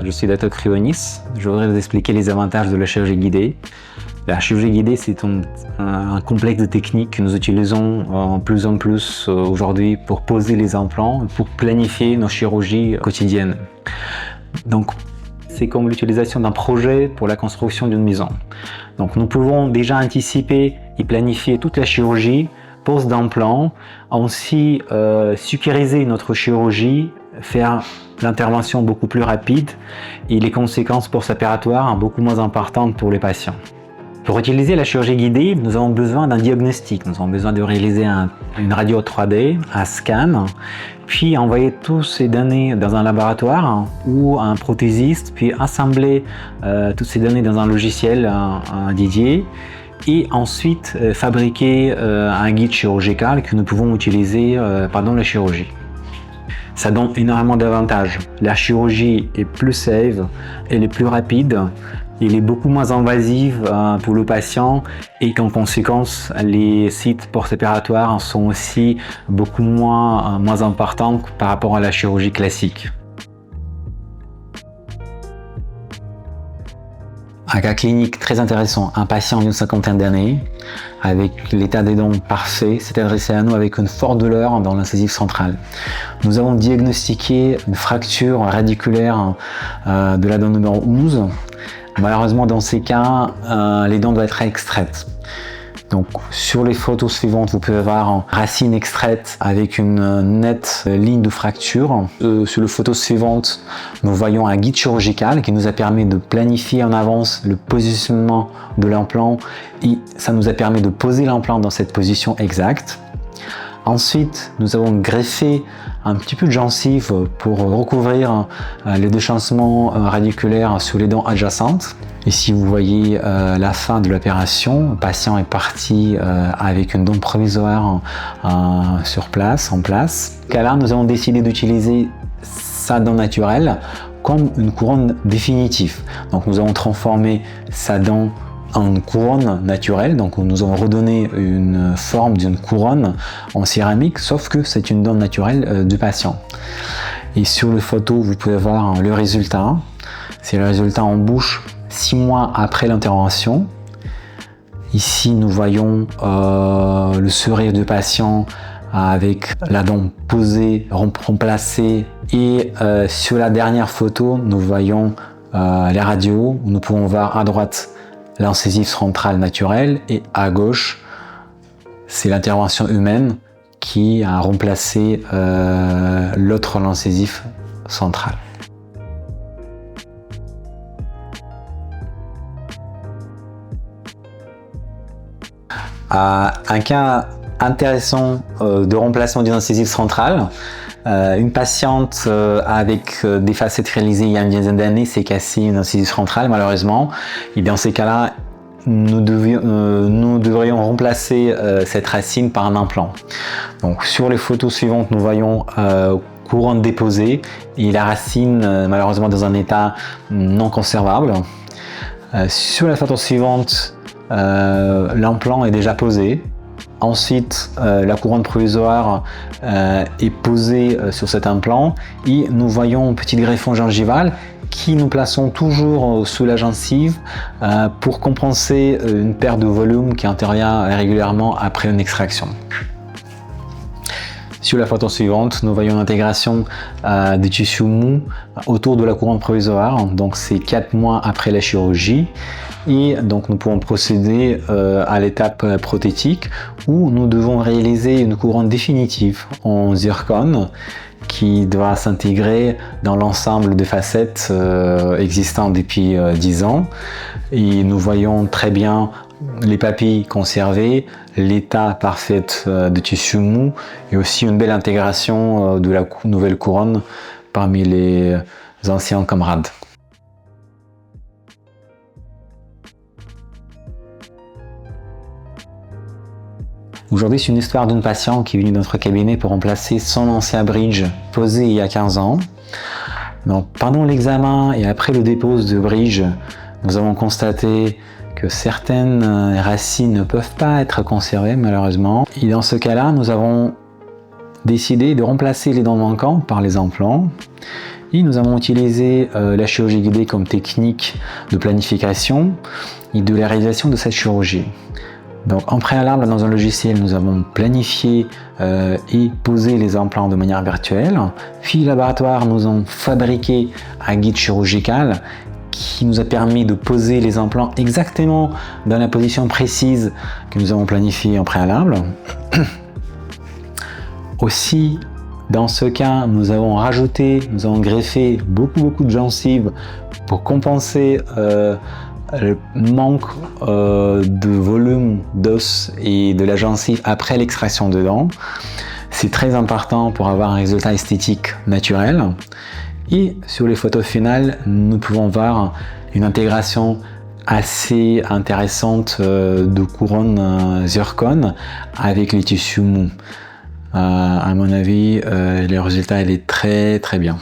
Je suis Dr Kryonis. Je voudrais vous expliquer les avantages de la chirurgie guidée. La chirurgie guidée, c'est un complexe de techniques que nous utilisons plus en plus aujourd'hui pour poser les implants, pour planifier nos chirurgies quotidiennes. Donc, c'est comme l'utilisation d'un projet pour la construction d'une maison. Donc, nous pouvons déjà anticiper et planifier toute la chirurgie, pose d'implants, aussi sécuriser notre chirurgie, faire l'intervention beaucoup plus rapide et les conséquences post-opératoires beaucoup moins importantes pour les patients. Pour utiliser la chirurgie guidée, nous avons besoin d'un diagnostic. Nous avons besoin de réaliser une radio 3D, un scan, puis envoyer toutes ces données dans un laboratoire ou un prothésiste, puis assembler toutes ces données dans un logiciel dédié et ensuite fabriquer un guide chirurgical que nous pouvons utiliser pendant la chirurgie. Ça donne énormément d'avantages. La chirurgie est plus safe, elle est plus rapide, elle est beaucoup moins invasive pour le patient et qu'en conséquence, les sites post-opératoires sont aussi beaucoup moins importants par rapport à la chirurgie classique. Un cas clinique très intéressant, un patient d'une cinquantaine d'années avec l'état des dents parfait s'est adressé à nous avec une forte douleur dans l'incisive centrale. Nous avons diagnostiqué une fracture radiculaire de la dent numéro 11. Malheureusement, dans ces cas, les dents doivent être extraites. Donc, sur les photos suivantes, vous pouvez voir une racine extraite avec une nette ligne de fracture. Sur les photos suivantes, nous voyons un guide chirurgical qui nous a permis de planifier en avance le positionnement de l'implant et ça nous a permis de poser l'implant dans cette position exacte. Ensuite, nous avons greffé un petit peu de gencive pour recouvrir les déchancements radiculaires sur les dents adjacentes. Ici, vous voyez la fin de l'opération. Le patient est parti avec une dent provisoire sur place, en place. Dans ce cas-là, nous avons décidé d'utiliser sa dent naturelle comme une couronne définitive. Donc, nous avons transformé sa dent en couronne naturelle, donc nous avons redonné une forme d'une couronne en céramique, sauf que c'est une dent naturelle du patient. Et sur les photos, vous pouvez voir le résultat. C'est le résultat en bouche 6 mois après l'intervention. Ici, nous voyons le sourire du patient avec la dent posée, remplacée. Et sur la dernière photo, nous voyons les radios où nous pouvons voir à droite l'incisive centrale naturelle et à gauche, c'est l'intervention humaine qui a remplacé l'autre incisive centrale. Un cas intéressant de remplacement d'une incisive centrale. Une patiente avec des facettes réalisées il y a une dizaine d'années s'est cassée une incisive centrale malheureusement. Et dans ces cas-là, nous devrions remplacer cette racine par un implant. Donc sur les photos suivantes, nous voyons couronne déposée et la racine malheureusement dans un état non conservable. Sur la photo suivante, l'implant est déjà posé. Ensuite, la couronne provisoire est posée sur cet implant et nous voyons un petit greffon gingival qui nous plaçons toujours sous la gencive pour compenser une perte de volume qui intervient régulièrement après une extraction. Sur la photo suivante, nous voyons l'intégration des tissus mous autour de la couronne provisoire, donc c'est 4 mois après la chirurgie. Et donc nous pouvons procéder à l'étape prothétique où nous devons réaliser une couronne définitive en zircone qui doit s'intégrer dans l'ensemble des facettes existantes depuis 10 ans. Et nous voyons très bien les papilles conservées, l'état parfait de tissu mou et aussi une belle intégration de la nouvelle couronne parmi les anciens camarades. Aujourd'hui, c'est une histoire d'une patiente qui est venue dans notre cabinet pour remplacer son ancien bridge posé il y a 15 ans. Donc, pendant l'examen et après le dépôt de bridge, nous avons constaté que certaines racines ne peuvent pas être conservées malheureusement. Et dans ce cas-là, nous avons décidé de remplacer les dents manquantes par les implants. Et nous avons utilisé la chirurgie guidée comme technique de planification et de la réalisation de cette chirurgie. Donc en préalable, dans un logiciel, nous avons planifié et posé les implants de manière virtuelle. Puis le laboratoire nous a fabriqué un guide chirurgical qui nous a permis de poser les implants exactement dans la position précise que nous avons planifiée en préalable. Aussi, dans ce cas, nous avons greffé beaucoup de gencives pour compenser le manque de volume d'os et de la gencive après l'extraction de dents. C'est très important pour avoir un résultat esthétique naturel. Et sur les photos finales, nous pouvons voir une intégration assez intéressante de couronne zircone avec les tissus mous. À mon avis, le résultat il est très bien.